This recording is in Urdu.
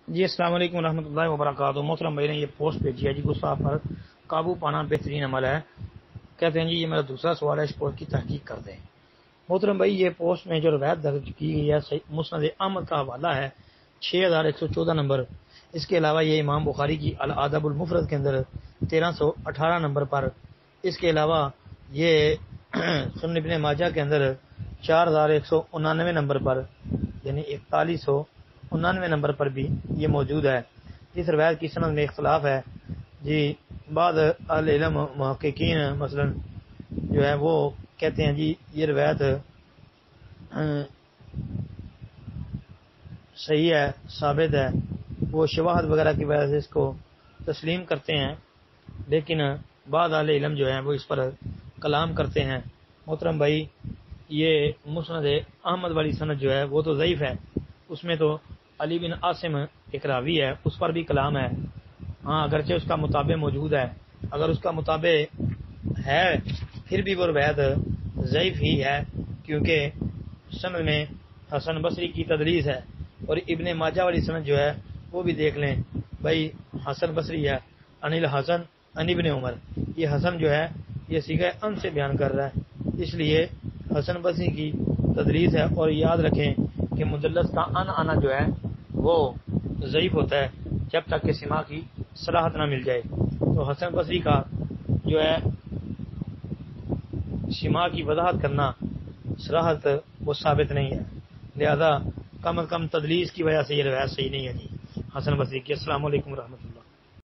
جی السلام علیکم ورحمۃ اللہ وبرکاتہ۔ محترم بھائی نے یہ پوسٹ بھیجی ہے جی، غصہ پر قابو پانا بہترین عمل ہے۔ کہتے ہیں جی یہ میرا دوسرا سوال ہے، اس پوسٹ کی تحقیق کر دیں۔ محترم بھائی یہ پوسٹ میں جو روایت درج کی گئی ہے مسند احمد کا حوالہ ہے 6114 نمبر۔ اس کے علاوہ یہ امام بخاری کی الادب المفرد کے اندر 1318 نمبر پر، اس کے علاوہ یہ سنن ابن ماجہ کے اندر 4199 نمبر پر، یعنی 4199 نمبر پر بھی یہ موجود ہے۔ اس روایت کی سند میں اختلاف ہے جی، بعض اہل علم محققین مثلا جو ہے وہ کہتے ہیں جی یہ روایت صحیح ہے، ثابت ہے، وہ شواہد وغیرہ کی وجہ سے اس کو تسلیم کرتے ہیں، لیکن بعض اہل علم جو ہیں وہ اس پر کلام کرتے ہیں۔ محترم بھائی یہ مسند احمد والی سند جو ہے وہ تو ضعیف ہے، اس میں تو علی بن عاصم ایک راوی ہے، اس پر بھی کلام ہے۔ ہاں اگرچہ اس کا مطابع موجود ہے، اگر اس کا مطابع ہے پھر بھی وہ روایت ضعیف ہی ہے، کیونکہ سند میں حسن بصری کی تدلیس ہے۔ اور ابن ماجہ والی سند جو ہے وہ بھی دیکھ لیں بھائی، حسن بصری ہے، انل حسن ان ابن عمر، یہ حسن جو ہے یہ صیغہ ان سے بیان کر رہا ہے، اس لیے حسن بصری کی تدلیس ہے۔ اور یاد رکھیں کہ مدلس کا ان آنا جو ہے وہ ضعیف ہوتا ہے جب تک کہ سماع کی صلاحت نہ مل جائے۔ تو حسن بصری کا جو ہے سماع کی وضاحت کرنا صلاحت وہ ثابت نہیں ہے، لہذا کم از کم تدلیس کی وجہ سے یہ روایت صحیح نہیں ہے جی حسن بصری کی۔ السلام علیکم ورحمۃ اللہ۔